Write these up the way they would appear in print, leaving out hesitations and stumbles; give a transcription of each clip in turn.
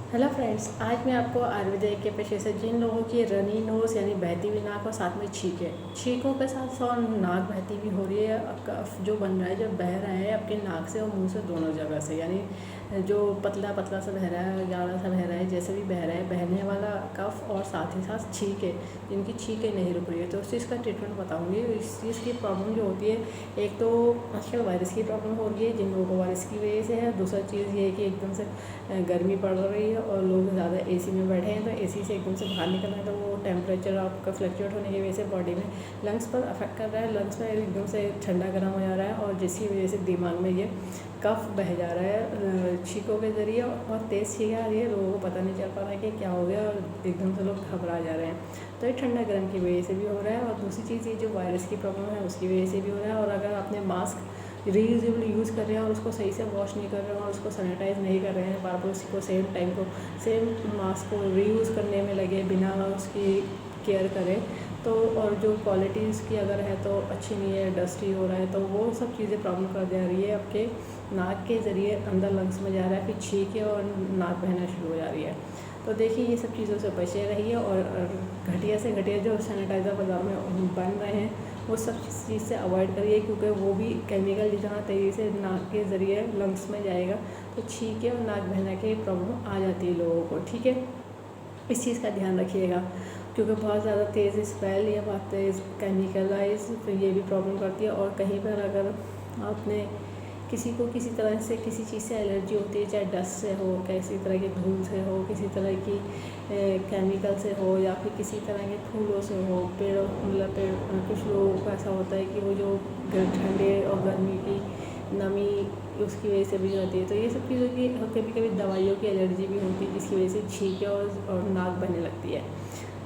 Hello friends, आज मैं आपको आयुर्वेदिक के पेशे से जिन लोगों की रनी नोज़ यानी बहती हुई नाक और साथ में छींकों के साथ साथ नाक बहती भी हो रही है। कफ जो बन रहा है, जो बह रहा है आपके नाक से और मुंह से दोनों जगह से, यानी जो पतला पतला सा बह रहा है, गाढ़ा सा बह रहा है, जैसे भी बह रहा है, बहने वाला कफ और साथ ही साथ छींकें, जिनकी छींकें नहीं रुक रही है, तो उस चीज़ का ट्रीटमेंट बताऊँगी। इस चीज़ की प्रॉब्लम जो होती है, एक तो आजकल वायरस की प्रॉब्लम हो रही है, जिन लोगों को वायरस की वजह से है। दूसरा चीज़ ये है कि एकदम से गर्मी पड़ रही है और लोग ज़्यादा एसी में बैठे हैं, तो एसी से एकदम से बाहर निकलना है, तो वो टेम्परेचर आपका फ्लक्चुएट होने की वजह से बॉडी में लंग्स पर अफेक्ट कर रहा है। लंग्स में एकदम से ठंडा गर्म हो जा रहा है और जिसकी वजह से दिमाग में ये कफ बह जा रहा है छींकों के ज़रिए, और तेज़ छींकें आ रही है, लोगों को पता नहीं चल पा रहा है कि क्या हो गया, और एकदम से लोग घबरा जा रहे हैं। तो ये ठंडा गर्म की वजह से भी हो रहा है, और दूसरी चीज़ ये जो वायरस की प्रॉब्लम है उसकी वजह से भी हो रहा है। और अगर आपने मास्क रीयूजेबल यूज़ कर रहे हैं और उसको सही से वॉश नहीं कर रहे हैं और उसको सैनिटाइज़ नहीं कर रहे हैं, बार बार उसको सेम मास्क को रीयूज़ करने में लगे बिना उसकी केयर करें, तो और जो क्वालिटी उसकी अगर है तो अच्छी नहीं है, डस्टी हो रहा है, तो वो सब चीज़ें प्रॉब्लम कर जा रही है। आपके नाक के ज़रिए अंदर लंग्स में जा रहा है, फिर छींकें और नाक बहना शुरू हो जा रही है। तो देखिए, ये सब चीज़ों से बचे रहिए, और घटिया से घटिया जो सैनिटाइज़र बाज़ार में बन रहे हैं वो सब चीज़ से अवॉइड करिए, क्योंकि वो भी केमिकल जहाँ तेज़ी से नाक के ज़रिए लंग्स में जाएगा तो छींकें और नाक बहना की प्रॉब्लम आ जाती है लोगों को। ठीक है, इस चीज़ का ध्यान रखिएगा, क्योंकि बहुत ज़्यादा तेज़ स्मेल या बहुत तेज़ केमिकलाइज तो ये भी प्रॉब्लम करती है। और कहीं पर अगर आपने किसी को किसी तरह से किसी चीज़ से एलर्जी होती है, चाहे डस्ट से हो, किसी तरह के धूल से हो, किसी तरह की केमिकल से हो, या फिर किसी तरह के फूलों से हो, पेड़ कुछ लोगों को ऐसा होता है कि वो जो ठंडे और गर्मी की नमी उसकी वजह से भी होती है, तो ये सब चीज़ों की कभी कभी दवाइयों की एलर्जी भी होती है, जिसकी वजह से छींकें और नाक बहने लगती है।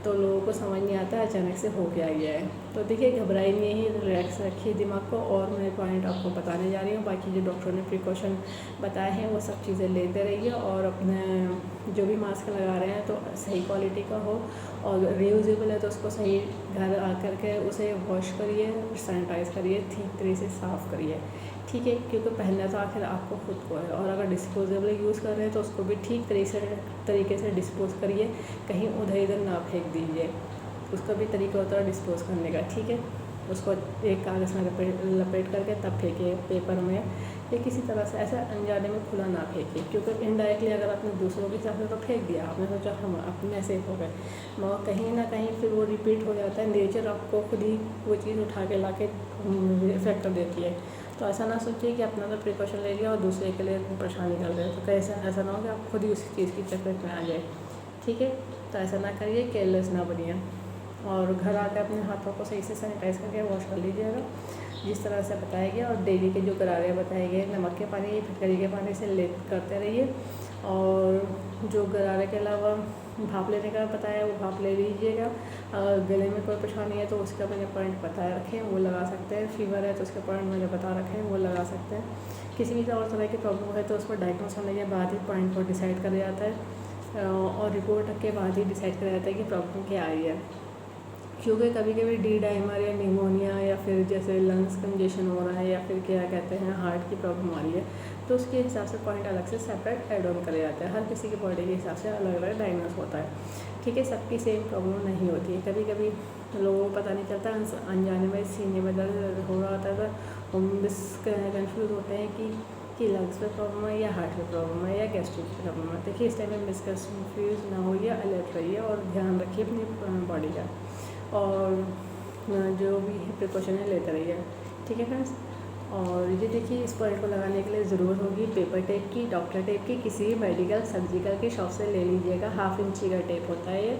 तो लोगों को समझ नहीं आता अचानक से हो क्या गया है। तो देखिए, घबराइए नहीं, रिलैक्स रखिए दिमाग को, और मैं पॉइंट आपको बताने जा रही हूँ। बाकी जो डॉक्टरों ने प्रिकॉशन बताए हैं वो सब चीज़ें लेते रहिए, और अपने जो भी मास्क लगा रहे हैं तो सही क्वालिटी का हो, और रीयूजेबल है तो उसको सही घर आकर के उसे वॉश करिए, सैनिटाइज़ करिए, ठीक तरह से साफ़ करिए। ठीक है, क्योंकि पहनना तो आखिर आपको खुद को है, और अगर डिस्पोजेबल यूज़ कर रहे हैं तो उसको भी ठीक तरीके से डिस्पोज़ करिए, कहीं उधर इधर ना फेंक दीजिए। उसका भी तरीका होता है डिस्पोज़ करने का। ठीक है, उसको एक कागज़ में लपेट करके तब फेंकिए, पेपर में या किसी तरह से, ऐसा अनजाने में खुला ना फेंकिए, क्योंकि इनडायरेक्टली अगर आपने दूसरों के साथ तो फेंक दिया, आपने सोचा हम अपने से हो गए, मगर कहीं ना कहीं फिर वो रिपीट हो जाता है। नेचर आपको खुद ही वो चीज़ उठा के ला के इफेक्ट कर देती है। तो ऐसा ना सोचिए कि अपना तो प्रिकॉशन ले लिया और दूसरे के लिए परेशानी कर रहे हैं, तो कैसे ऐसा ना हो कि आप खुद ही उसी चीज़ की चक्कर में आ जाए। ठीक है, तो ऐसा ना करिए, केयरलेस ना बनिए, और घर आकर अपने हाथों को सही से सैनिटाइज़ करके वॉश कर लीजिएगा जिस तरह से बताया गया। और डेली के जो गरारे बताए गए, नमक के पानी, फिटकरी के पानी से ले करते रहिए। और जो गरारे के अलावा भाप लेने का बताया वो भाप ले लीजिएगा। अगर गले में कोई परेशानी है तो उसका मैंने पॉइंट बताया रखे हैं, वो लगा सकते हैं। फीवर है तो उसके पॉइंट मैंने बता रखे हैं, वो लगा सकते हैं। किसी भी और तरह की प्रॉब्लम है तो उस पर डायग्नोस होने के बाद ही पॉइंट को डिसाइड करा जाता है, और रिपोर्ट के बाद ही डिसाइड करा जाता है कि प्रॉब्लम क्या आई है। क्योंकि कभी कभी डी डायमर या निमोनिया, या फिर जैसे लंग्स कंजेशन हो रहा है, या फिर क्या कहते हैं हार्ट की प्रॉब्लम आ रही है, तो उसके हिसाब से पॉइंट अलग से सेपरेट एड ऑन किया जाता है। हर किसी की बॉडी के हिसाब से अलग अलग डायग्नोस होता है। ठीक है, सबकी सेम प्रॉब्लम नहीं होती है। कभी कभी लोगों को पता नहीं चलता, अनजाने में सीने में दर्द हो रहा होता है, तो हम कन्फ्यूज़ होते हैं कि लंग्स में प्रॉब्लम है, या हार्ट में प्रॉब्लम है, या गैस्ट्रिक की प्रॉब्लम है। देखिए, इस टाइम में मिसकन्फ्यूज ना होइए, अलर्ट रहिए और ध्यान रखिए अपनी बॉडी का, और जो भी प्रिकॉशन है लेते रहिए। ठीक है फ्रेंड्स, और ये देखिए, इस पॉइंट को लगाने के लिए ज़रूरत होगी पेपर टेप की, डॉक्टर टेप की, किसी भी मेडिकल सर्जिकल की शॉप से ले लीजिएगा। 1/2 इंची का टेप होता है, ये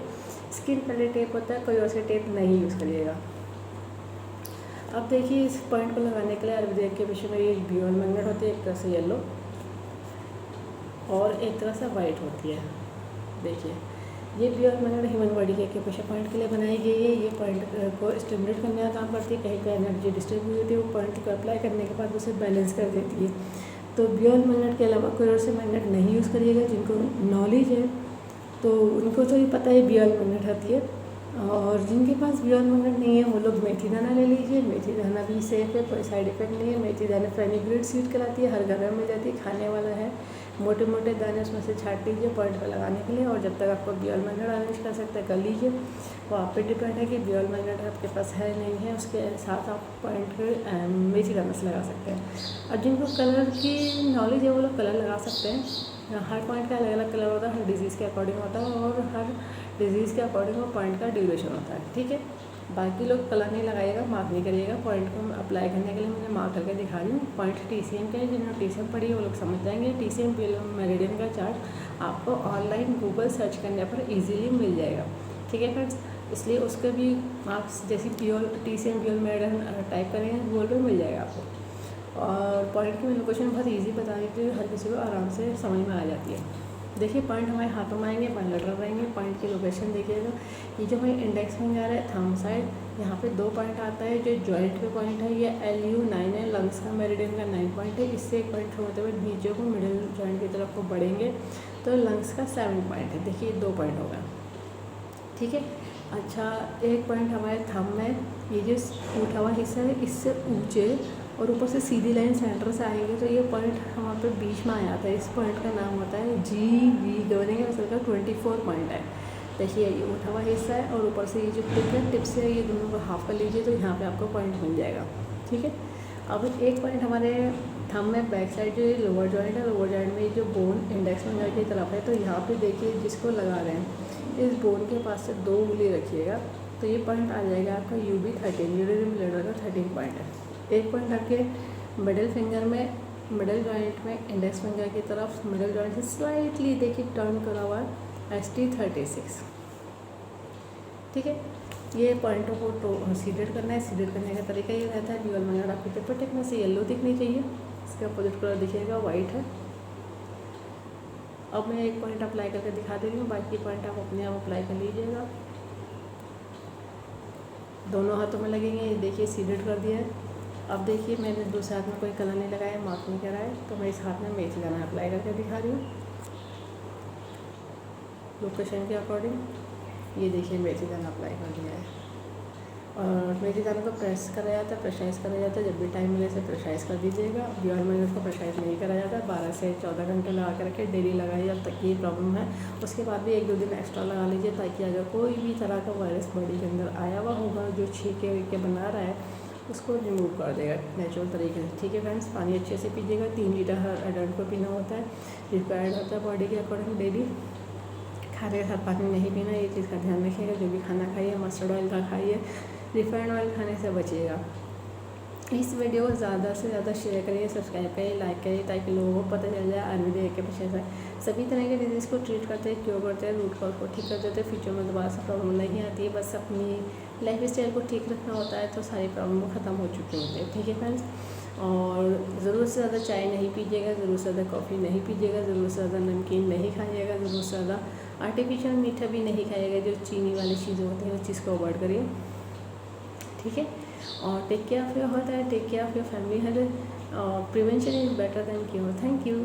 स्किन वाले टेप होता है, कोई और से टेप नहीं यूज़ करिएगा। अब देखिए, इस पॉइंट को लगाने के लिए आयुर्वेदिक के विषय में ये ब्यूअर मैग्नेट होती है, एक तरह से येलो और एक तरह से वाइट होती है। देखिए, ये ब्यूअर मैग्नेट ह्यूमन बॉडी के एक्यूप्रेशर पॉइंट के लिए बनाई गई है। ये पॉइंट को स्टिमुलेट करने का काम करती है, कहीं पर एनर्जी डिस्टर्ब हुई होती है, वो पॉइंट को अप्लाई करने के बाद उसे बैलेंस कर देती है। तो ब्यूअर मैग्नेट के अलावा कोई और से मैग्नेट नहीं यूज़ करिएगा। जिनको नॉलेज है तो उनको तो ये पता है ब्यूअर मैग्नेट होती है, और जिनके पास ब्यूअर मैग्नेट नहीं है वो लोग मेथी दाना ले लीजिए। मेथी दाना भी सेफ है, कोई साइड इफेक्ट नहीं है। मेथी दाना फेनिग्रीक सीड कहलाती है, हर घर में मिल जाती है, खाने वाला है, मोटे मोटे दाने उसमें से छाट लीजिए पॉइंट पर लगाने के लिए। और जब तक आपको बी ऑयल मैग्नेट अरेंज कर सकते हैं कर लीजिए। वो आप पे डिपेंड है कि बी ऑयल मैग्नेट आपके पास है नहीं है, उसके साथ आप पॉइंट पे मेथी दाना से लगा सकते हैं। और जिनको कलर की नॉलेज है वो लोग कलर लगा सकते हैं। हर पॉइंट का अलग अलग कलर होता है, हर डिज़ीज़ के अकॉर्डिंग होता है और हर डिज़ीज़ के अकॉर्डिंग वो पॉइंट का ड्यूरेशन होता है। ठीक है, बाकी लोग कलर नहीं लगाइएगा, मार्क नहीं करिएगा। पॉइंट को अप्लाई करने के लिए मैंने मार्क करके दिखा रही हूँ। पॉइंट TCM के हैं, जिन्होंने TCM पढ़ी है वो लोग समझ जाएंगे। TCM मेरिडियन का चार्ट आपको ऑनलाइन गूगल सर्च करने पर ईजिली मिल जाएगा। ठीक है फ्रेंड्स, इसलिए उसके भी मार्क्स जैसे TCM प्योर मेरिडियन टाइप करेंगे गूगल पर मिल जाएगा आपको। और पॉइंट की लोकेशन बहुत ईजी बता देती है, हर किसी को आराम से समझ में आ जाती है। देखिए पॉइंट हमारे हाथों में आएंगे, बायोलेटरल रहेंगे। पॉइंट की लोकेशन देखिएगा, ये जो हमारे इंडेक्स फिंगर है थंब साइड, यहाँ पे 2 पॉइंट आता है। जो जॉइंट पे पॉइंट है ये LU9 है, लंग्स का मेरिडियन का 9 पॉइंट है। इससे एक पॉइंट छोड़ते हुए नीचे को मिडिल जॉइंट की तरफ को बढ़ेंगे तो लंग्स का 7 पॉइंट है। देखिए 2 पॉइंट होगा। ठीक है, अच्छा एक पॉइंट हमारे थंब में, ये जो उठा हुआ हिस्सा है इससे ऊँचे और ऊपर से सीधी लाइन सेंटर से आएंगे तो ये पॉइंट हमारे पे बीच में आ जाता है। इस पॉइंट का नाम होता है GV गवर्निंग मसल का 24 पॉइंट है। देखिए ये उठा हुआ हिस्सा है और ऊपर से ये जो टिप है, टिप से ये दोनों को हाफ कर लीजिए तो यहाँ पे आपको पॉइंट मिल जाएगा। ठीक है, अब एक पॉइंट हमारे थंब में बैक साइड जो लोअर जॉइंट है, लोअर जॉइंट में जो बोन इंडेक्स फिंगर की तरफ है, तो यहाँ पे देखिए जिसको लगा रहे हैं इस बोन के पास से 2 उंगली रखिएगा तो ये पॉइंट आ जाएगा आपका UB13, यूरिनरी ब्लैडर का 13 पॉइंट है। एक पॉइंट आपके मिडिल फिंगर में, मिडिल जॉइंट में इंडेक्स फिंगर की तरफ मिडिल जॉइंट से स्लाइटली देखिए टर्न करा हुआ है ST36। ठीक है, ये पॉइंटों को तो सीडेड करना है। सीडेड करने का तरीका ये रहता है, बी ऑयल मैग्नेट आपके पेपर टिप में से येलो दिखनी चाहिए, इसका अपोजिट कलर दिखेगा वाइट है। अब मैं एक पॉइंट अप्लाई करके दिखा दे रही हूँ, बाकी पॉइंट आप अपने आप अप्लाई कर लीजिएगा। दोनों हाथों में लगेंगे, ये देखिए सीडेड कर दिया है। अब देखिए मैंने दूसरे हाथ में कोई कलर नहीं लगाया, मार्क नहीं करा है, तो मैं इस हाथ में मेथी दाना अप्लाई करके दिखा रही हूँ लोकेशन के अकॉर्डिंग। ये देखिए मेथी दाना अप्लाई कर दिया है और मेथी दाना को प्रेस करा जाता है, प्रेशराइज़ करा जाता है। जब भी टाइम मिले से प्रेशराइज़ कर दीजिएगा। बी ऑयल मैग्नेट को प्रेशराइज़ नहीं करा जाता है, 12 से 14 घंटे लगा कर रखे, डेली लगाइए जब तक ये प्रॉब्लम है। उसके बाद भी 1-2 दिन एक्स्ट्रा लगा लीजिए ताकि अगर कोई भी तरह का वायरस बॉडी के अंदर आया हुआ होगा जो छींके वीके बना रहा है उसको रिमूव कर देगा नेचुरल तरीके से। ठीक है फ्रेंड्स, पानी अच्छे से पीजिएगा, 3 लीटर हर एडल्ट को पीना होता है, रिक्वायर्ड होता है बॉडी के अकॉर्डिंग डेली। खाने के साथ पानी नहीं पीना, ये चीज़ का ध्यान रखिएगा। जो भी खाना खाइए मस्टर्ड ऑयल का खाइए, रिफाइंड ऑयल खाने से बचिएगा। इस वीडियो को ज़्यादा से ज़्यादा शेयर करिए, सब्सक्राइब करिए, लाइक करिए ताकि लोगों को पता चल जाए आयुर्वेद के पीछे से सभी तरह के डिजीज़ को ट्रीट करते हैं, क्योर करते हैं, रूट कॉज को ठीक कर देते हैं। फ्यूचर में दोबारा से प्रॉब्लम नहीं आती है। बस अपनी लाइफ स्टाइल को ठीक रखना होता है तो सारी प्रॉब्लम ख़त्म हो चुके होते हैं। ठीक है फ्रेंड्स, और ज़रूरत से ज़्यादा चाय नहीं पीजिएगा, ज़रूरत से ज़्यादा कॉफ़ी नहीं पीजिएगा, ज़रूरत से ज़्यादा नमकीन नहीं खाइएगा, ज़रूरत से ज़्यादा आर्टिफिशियल मीठा भी नहीं खाइएगा। जो चीनी वाली चीज़ें होती हैं उस चीज़ को अवॉइड करिए। ठीक है, और take care of your health है, take care of your family health. Prevention is better than cure. Thank you.